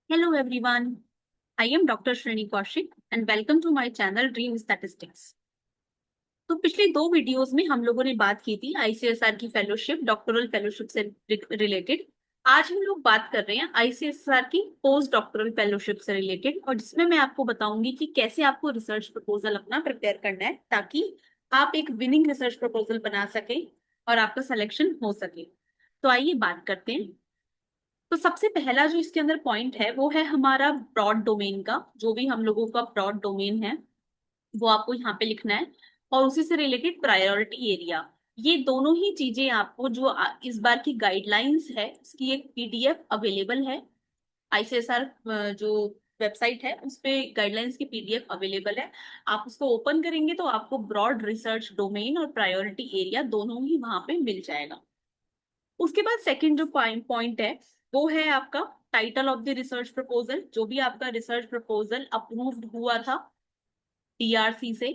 Hello everyone, I am Dr. Shrini Kaushik and welcome to my channel Dream Statistics। तो पिछले दो videos में हम लोगों ने बात की थी आईसीएसआर की फेलोशिप, डॉक्टरल फेलोशिप से रिलेटेड। आज हम लोग बात कर रहे हैं आईसीएसआर की पोस्ट डॉक्टरल फेलोशिप से रिलेटेड, और जिसमें मैं आपको बताऊंगी कि कैसे आपको रिसर्च प्रपोजल अपना प्रिपेयर करना है ताकि आप एक विनिंग रिसर्च प्रपोजल बना सकें और आपका सिलेक्शन हो सके। तो आइए बात करते हैं। तो सबसे पहला जो इसके अंदर पॉइंट है वो है हमारा ब्रॉड डोमेन का। जो भी हम लोगों का ब्रॉड डोमेन है वो आपको यहाँ पे लिखना है, और उसी से रिलेटेड प्रायोरिटी एरिया। ये दोनों ही चीजें आपको जो इस बार की गाइडलाइंस है उसकी एक पीडीएफ अवेलेबल है। आईसीएसआर जो वेबसाइट है उस पे गाइडलाइंस की पीडीएफ अवेलेबल है। आप उसको ओपन करेंगे तो आपको ब्रॉड रिसर्च डोमेन और प्रायोरिटी एरिया दोनों ही वहां पे मिल जाएगा। उसके बाद सेकंड जो पॉइंट है वो है आपका title of the research proposal. जो भी आपका रिसर्च प्रपोजल अप्रूव्ड हुआ था टीआरसी से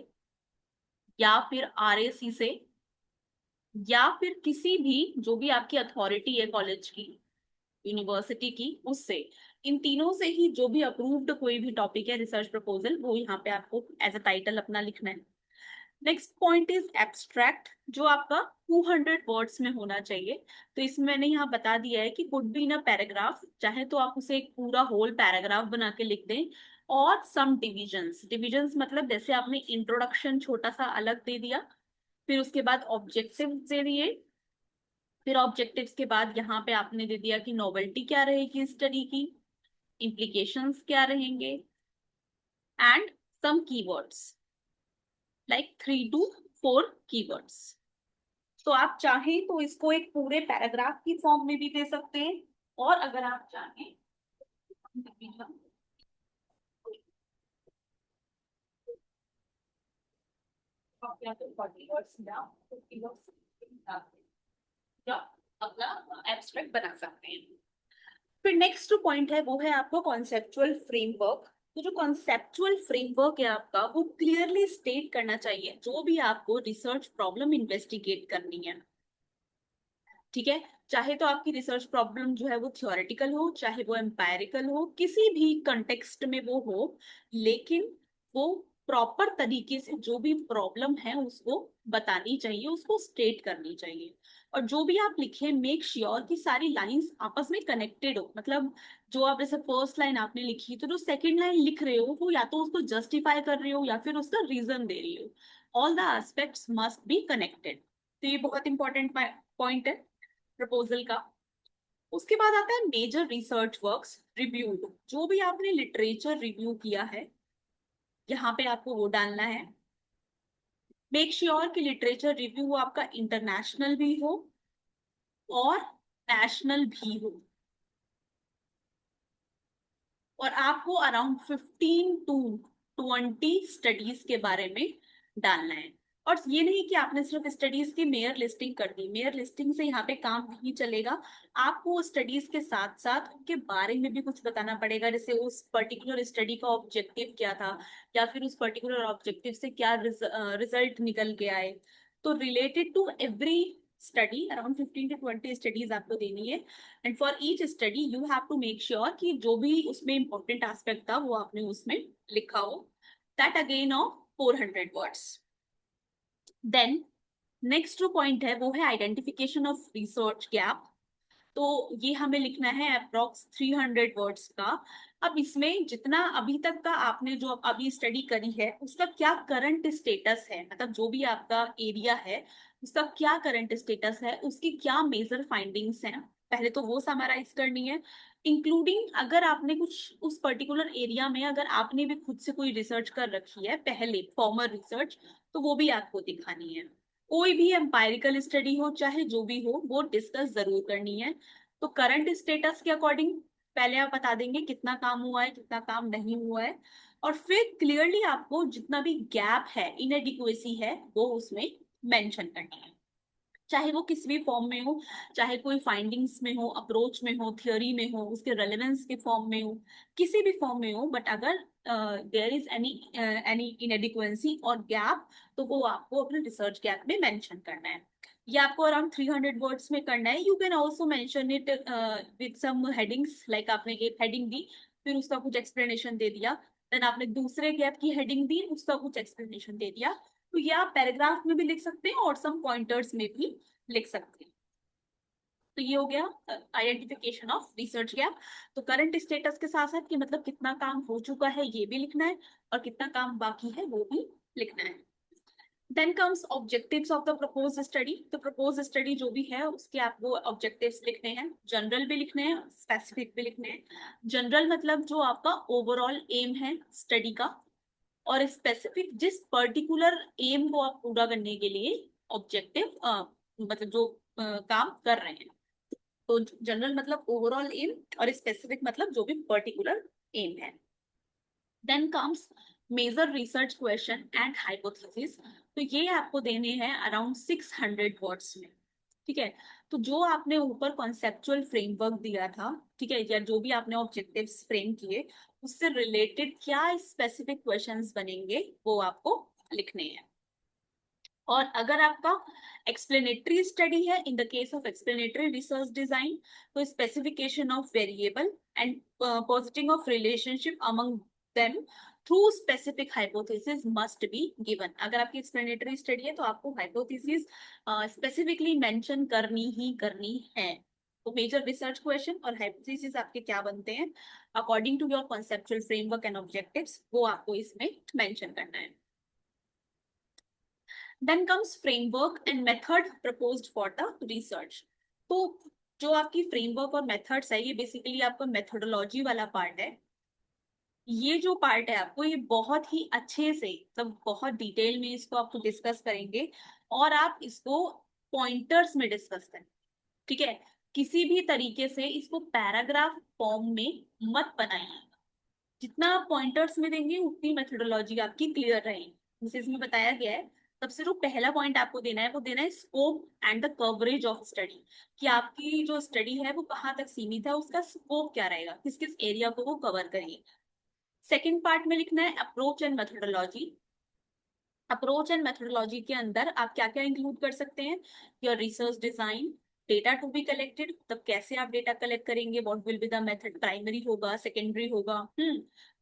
या फिर आरएसी से या फिर किसी भी जो भी आपकी अथॉरिटी है कॉलेज की, यूनिवर्सिटी की, उससे, इन तीनों से ही जो भी अप्रूव्ड कोई भी टॉपिक है रिसर्च प्रपोजल वो यहाँ पे आपको एज अ टाइटल अपना लिखना है। नेक्स्ट पॉइंट इज एब्स्ट्रैक्ट, जो आपका 200 वर्ड्स में होना चाहिए। तो इसमें मैंने यहाँ बता दिया है कि could be in a paragraph, चाहे तो आप उसे एक पूरा होल पैराग्राफ बना के लिख दें, और सम डिविजन्स। डिविजन्स मतलब जैसे आपने इंट्रोडक्शन छोटा सा अलग दे दिया, फिर उसके बाद ऑब्जेक्टिव दे दिए, फिर ऑब्जेक्टिव्स के बाद यहाँ पे आपने दे दिया कि नोवेल्टी क्या रहेगी स्टडी की, इम्प्लीकेशंस क्या रहेंगे, and some keywords like 3 to 4 keywords. तो आप चाहें तो इसको एक पूरे पैराग्राफ की फॉर्म में भी दे सकते हैं, और अगर आप चाहें या अपना एब्स्ट्रैक्ट बना सकते हैं। फिर नेक्स्ट जो पॉइंट है वो है आपका कॉन्सेप्चुअल फ्रेमवर्क। तो जो कॉन्सेप्चुअल फ्रेमवर्क है आपका वो क्लियरली स्टेट करना चाहिए जो भी आपको रिसर्च प्रॉब्लम इन्वेस्टिगेट करनी है। ठीक है, चाहे तो आपकी रिसर्च प्रॉब्लम जो है वो थियोरेटिकल हो, चाहे वो एम्पायरिकल हो, किसी भी कंटेक्स्ट में वो हो, लेकिन वो प्रॉपर तरीके से जो भी प्रॉब्लम है उसको बतानी चाहिए, उसको स्टेट करनी चाहिए। और जो भी आप लिखे मेक श्योर कि सारी लाइंस आपस में कनेक्टेड हो। मतलब जो आप जैसे फर्स्ट लाइन आपने लिखी तो जो सेकंड लाइन लिख रहे हो वो या तो उसको जस्टिफाई कर रहे हो या फिर उसका रीजन दे रही हो। All the aspects must be connected. तो ये बहुत इंपॉर्टेंट पॉइंट है प्रपोजल का। उसके बाद आता है मेजर रिसर्च वर्क्स रिव्यू। जो भी आपने लिटरेचर रिव्यू किया है यहाँ पे आपको वो डालना है। मेक श्योर कि लिटरेचर रिव्यू आपका इंटरनेशनल भी हो और नेशनल भी हो, और आपको अराउंड 15 to 20 स्टडीज के बारे में डालना है। और ये नहीं कि आपने सिर्फ स्टडीज की मेयर लिस्टिंग कर दी, मेयर लिस्टिंग से यहाँ पे काम नहीं चलेगा। आपको स्टडीज के साथ साथ उनके बारे में भी कुछ बताना पड़ेगा, जैसे उस पर्टिकुलर स्टडी का ऑब्जेक्टिव क्या था या फिर उस पर्टिकुलर ऑब्जेक्टिव से क्या रिजल्ट निकल के आए। तो related to every study around 15 to 20 studies आपको देनी है, and for each study you have to make sure कि जो भी उसमें इंपॉर्टेंट एस्पेक्ट था वो आपने उसमें लिखा हो। That again of 400 words. Then next जो पॉइंट है वो है आइडेंटिफिकेशन ऑफ रिसर्च गैप। तो ये हमें लिखना है अप्रोक्स 300 वर्ड्स का। अब इसमें जितना अभी तक का आपने जो अभी स्टडी करी है उसका क्या करंट स्टेटस है, मतलब जो भी आपका एरिया है उसका क्या करंट स्टेटस है, उसकी क्या मेजर फाइंडिंग्स हैं, पहले तो वो समराइज करनी है। इंक्लूडिंग अगर आपने कुछ उस पर्टिकुलर एरिया में अगर आपने भी खुद से कोई रिसर्च कर रखी है पहले, फॉर्मर रिसर्च, तो वो भी आपको दिखानी है। कोई भी एम्पायरिकल स्टडी हो चाहे जो भी हो वो डिस्कस जरूर करनी है। तो करंट स्टेटस के अकॉर्डिंग पहले आप बता देंगे कितना काम हुआ है कितना काम नहीं हुआ है, और फिर क्लियरली आपको जितना भी गैप है, इनएडिक्वेसी है, वो उसमें मेंशन करना है। चाहे वो किसी भी फॉर्म में हो, चाहे कोई फाइंडिंग्स में हो, अप्रोच में हो, थियोरी में हो, उसके रेलेवेंस के फॉर्म में हो, किसी भी फॉर्म में हो, बट अगर देयर इज एनी इनएडिक्वेंसी और गैप तो वो आपको अपने रिसर्च गैप में मेंशन करना है। ये आपको अराउंड 300 वर्ड्स में करना है। You can also mention it with some headings, like आपने एक हेडिंग दी फिर उसका कुछ एक्सप्लेनेशन दे दिया, देन आपने दूसरे गैप की हेडिंग दी, उसका कुछ एक्सप्लेनेशन दे दिया। तो ये आप पैराग्राफ में भी लिख सकते हैं और सम पॉइंटर्स में भी लिख सकते हैं। तो ये हो गया आइडेंटिफिकेशन ऑफ रिसर्च गैप। तो करंट स्टेटस के साथ साथ कि मतलब कितना काम हो चुका है ये भी लिखना है, और कितना काम बाकी है वो भी लिखना है। Then comes objectives of the proposed study. तो प्रपोज्ड स्टडी जो भी है उसके आपको ऑब्जेक्टिव्स लिखने हैं, जनरल भी लिखने हैं, स्पेसिफिक भी लिखने हैं। जनरल मतलब जो आपका ओवरऑल एम है स्टडी का, और स्पेसिफिक जिस पर्टिकुलर एम को आप पूरा करने के लिए ऑब्जेक्टिव मतलब जो काम कर रहे हैं। तो जनरल मतलब ओवरऑल एम, और स्पेसिफिक मतलब जो भी पर्टिकुलर एम है। Then comes major research question and hypothesis. तो ये आपको देने हैं अराउंड 600 वर्ड्स में। ठीक है, तो जो आपने ऊपर कॉन्सेप्चुअल फ्रेमवर्क दिया था, ठीक है, या जो भी आपने ऑब्जेक्टिव्स फ्रेम किए, उससे रिलेटेड क्या स्पेसिफिक क्वेश्चंस बनेंगे वो आपको लिखने हैं। और अगर आपका एक्सप्लेनेटरी स्टडी है, in the case of explanatory research design, तो specification of variable and positive of relationship among them through specific hypothesis must be given. अगर आपकी एक्सप्लेनेटरी स्टडी है तो आपको हाइपोथेसिस स्पेसिफिकली मेंशन करनी ही करनी है। तो मेजर रिसर्च क्वेश्चन और हाइपोथेसिस आपके क्या बनते हैं according to your conceptual framework and objectives, वो आपको इसमें मेंशन करना है। Then comes framework and method proposed for the research. तो जो आपकी फ्रेमवर्क और मेथड्स है, ये बेसिकली आपका मेथोडोलॉजी वाला पार्ट है। ये जो पार्ट है आपको ये बहुत ही अच्छे से, मतलब बहुत डिटेल में इसको आपको डिस्कस करेंगे, और आप इसको पॉइंटर्स में डिस्कस करें। ठीक है, किसी भी तरीके से इसको पैराग्राफ फॉर्म में मत बनाइए। जितना आप पॉइंटर्स में देंगे उतनी मेथोडोलॉजी आपकी क्लियर रहेगी। जैसे इसमें बताया गया है, सबसे जो पहला पॉइंट आपको देना है वो देना है scope and the coverage of study, कि आपकी जो स्टडी है वो कहाँ तक सीमित है, उसका स्कोप क्या रहेगा, किस किस एरिया को वो कवर करेगी। सेकेंड पार्ट में लिखना है approach and methodology. Approach and methodology के अंदर आप क्या क्या इंक्लूड कर सकते हैं, your research design, data to be collected, तब कैसे आप डेटा कलेक्ट करेंगे, what will be the method, primary होगा सेकेंडरी होगा,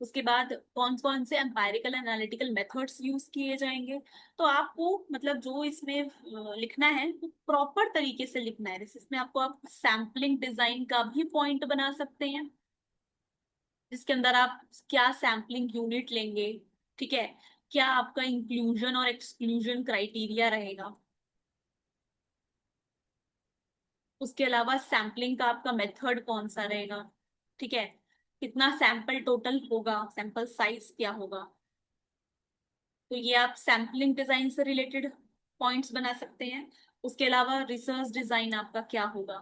उसके बाद कौन कौन से एम्पायरिकल एनालिटिकल मेथड्स यूज किए जाएंगे। तो आपको मतलब जो इसमें लिखना है वो प्रॉपर तरीके से लिखना है। इसमें आपको आप सैम्पलिंग डिजाइन का भी पॉइंट बना सकते हैं, जिसके अंदर आप क्या सैम्पलिंग यूनिट लेंगे, ठीक है, क्या आपका इंक्लूजन और एक्सक्लूजन क्राइटेरिया रहेगा, उसके अलावा सैम्पलिंग का आपका मेथड कौन सा रहेगा, ठीक है, कितना सैंपल टोटल होगा, सैंपल साइज क्या होगा। तो ये आप सैम्पलिंग डिजाइन से रिलेटेड पॉइंट्स बना सकते हैं। उसके अलावा रिसर्च डिजाइन आपका क्या होगा,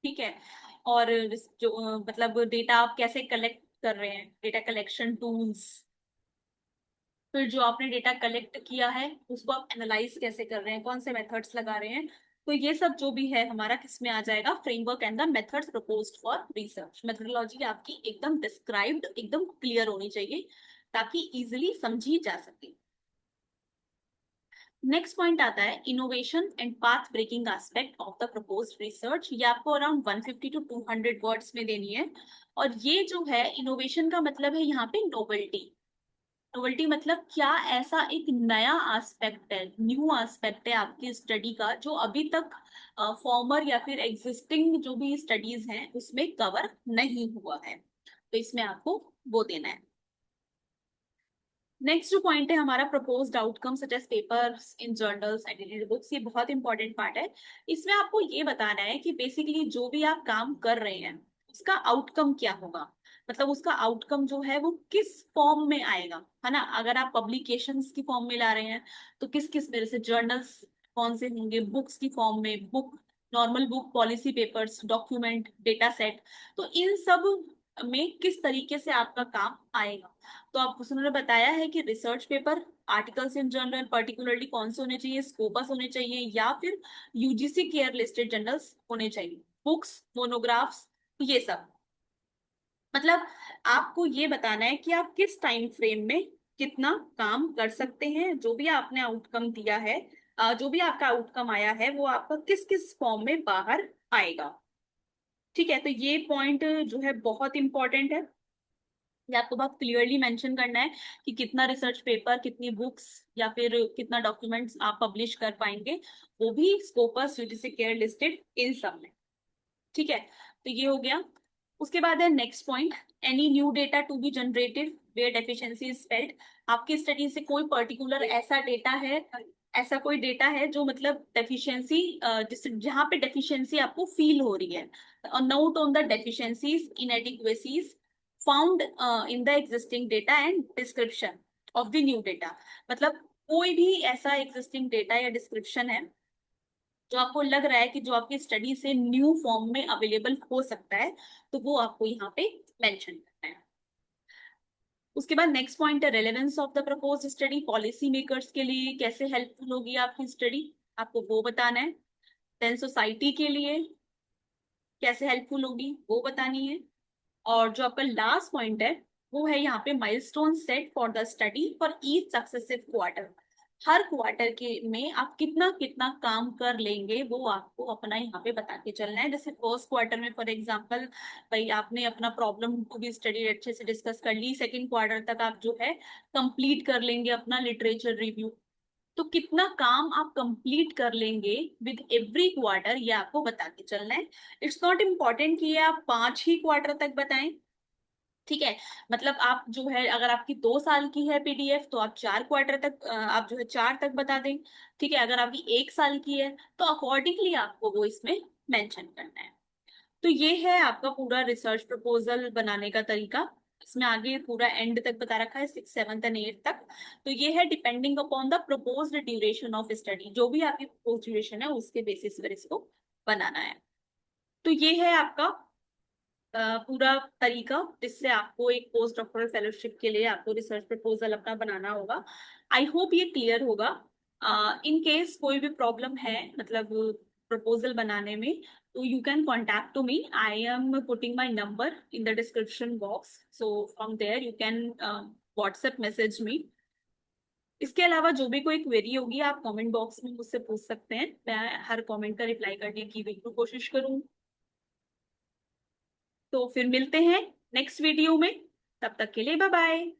ठीक है, और जो मतलब डेटा आप कैसे कलेक्ट कर रहे हैं, डेटा कलेक्शन टूल्स, फिर जो आपने डेटा कलेक्ट किया है उसको आप एनालाइज कैसे कर रहे हैं, कौन से मेथड्स लगा रहे हैं। तो ये सब जो भी है हमारा किस में आ जाएगा, framework and the methods proposed for research. Methodology आपकी एकदम डिस्क्राइब्ड, एकदम क्लियर होनी चाहिए ताकि इजिली समझी जा सके। नेक्स्ट पॉइंट आता है innovation and path breaking aspect of the proposed research. ये आपको अराउंड 150 टू 200 वर्ड्स में देनी है। और ये जो है इनोवेशन का मतलब है यहाँ पे नोवेल्टी। नोवेल्टी मतलब क्या ऐसा एक नया एस्पेक्ट है, न्यू एस्पेक्ट है आपकी स्टडी का, जो अभी तक फॉर्मर या फिर एग्जिस्टिंग जो भी स्टडीज हैं उसमें कवर नहीं हुआ है। तो इसमें आपको वो देना है। नेक्स्ट जो पॉइंट है हमारा proposed outcome such as papers in journals edited books. ये बहुत इंपॉर्टेंट पार्ट है। इसमें आपको ये बताना है कि बेसिकली जो भी आप काम कर रहे हैं उसका आउटकम क्या होगा, मतलब उसका आउटकम जो है वो किस फॉर्म में आएगा, है ना। अगर आप पब्लिकेशंस की फॉर्म में ला रहे हैं तो किस किस मेरे से जर्नल्स कौन से होंगे, बुक्स की फॉर्म में book, normal book, policy papers, document, data set, तो इन सब में किस तरीके से आपका काम आएगा। तो आप उन्होंने बताया है कि रिसर्च पेपर, आर्टिकल्स इन जर्नल पर्टिकुलरली कौन से होने चाहिए, स्कोपस होने चाहिए या फिर यूजीसी केयर लिस्टेड जर्नल्स होने चाहिए, बुक्स, मोनोग्राफ्स, ये सब। मतलब आपको ये बताना है कि आप किस टाइम फ्रेम में कितना काम कर सकते हैं, जो भी आपने आउटकम दिया है, जो भी आपका आउटकम आया है वो आपका किस किस फॉर्म में बाहर आएगा। ठीक है, तो ये पॉइंट जो है बहुत इंपॉर्टेंट है। ये आपको बहुत क्लियरली मेंशन करना है कि कितना रिसर्च पेपर, कितनी बुक्स या फिर कितना डॉक्यूमेंट्स आप पब्लिश कर पाएंगे, वो भी Scopus UGC care listed in सब में। ठीक है, तो ये हो गया। उसके बाद है next point, any new data to be generated where deficiency is felt. आपकी स्टडी से कोई पर्टिकुलर ऐसा डेटा है, ऐसा कोई डेटा है जो मतलब डेफिशिएंसी, जिस जहां पे डेफिशिएंसी आपको फील हो रही है, note on the deficiencies inadequacies found in the existing data and description of the new data. मतलब कोई भी ऐसा एग्जिस्टिंग डेटा या डिस्क्रिप्शन है जो आपको लग रहा है कि जो आपकी स्टडी से न्यू फॉर्म में अवेलेबल हो सकता है, तो वो आपको यहाँ पे मेंशन करना है। उसके बाद नेक्स्ट पॉइंट है relevance of the proposed study, policy makers के लिए कैसे हेल्पफुल होगी आपकी स्टडी, आपको वो बताना है। देन सोसाइटी के लिए कैसे हेल्पफुल होगी वो बतानी है। और जो आपका लास्ट पॉइंट है वो है यहाँ पे milestone set for the study for each successive quarter. Her quarter के में आप कितना कितना काम कर लेंगे वो आपको अपना यहाँ पे बता के चलना है। जैसे फर्स्ट क्वार्टर में फॉर एग्जांपल भाई आपने अपना प्रॉब्लम को भी स्टडी अच्छे से डिस्कस कर ली, सेकंड क्वार्टर तक आप जो है कंप्लीट कर लेंगे अपना लिटरेचर रिव्यू। तो कितना काम आप कंप्लीट कर लेंगे विद एवरी क्वार्टर ये आपको बता के चलना है। इट्स नॉट इम्पॉर्टेंट कि ये आप 5 ही क्वार्टर तक बताएं। ठीक है, मतलब आप जो है अगर आपकी 2 साल की है पीडीएफ तो आप 4 क्वार्टर तक आप जो है 4 तक बता दें। ठीक है, अगर आपकी 1 साल की है तो अकॉर्डिंगली आपको वो इसमें मेंशन करना है। तो ये है आपका पूरा रिसर्च प्रपोजल बनाने का तरीका। इसमें आगे पूरा एंड तक बता रखा है, 6, 7 और 8 तक। तो ये है depending upon the proposed duration of study, जो भी आपकी प्रपोज्ड ड्यूरेशन है उसके बेसिस पर इसको बनाना है। तो ये है आपका पूरा तरीका जिससे आपको एक पोस्ट डॉक्टरल फेलोशिप के लिए आपको रिसर्च प्रपोजल अपना बनाना होगा। आई होप ये क्लियर होगा। इन केस कोई भी प्रॉब्लम है मतलब प्रपोजल बनाने में, तो you can contact to me, I am putting my number in the description box, so from there you can WhatsApp message me. इसके अलावा जो भी कोई क्वेरी होगी आप कमेंट बॉक्स में मुझसे पूछ सकते हैं, मैं हर कमेंट का रिप्लाई करने की बिल्कुल कोशिश करूंगी। तो फिर मिलते हैं नेक्स्ट वीडियो में, तब तक के लिए बाय बाय।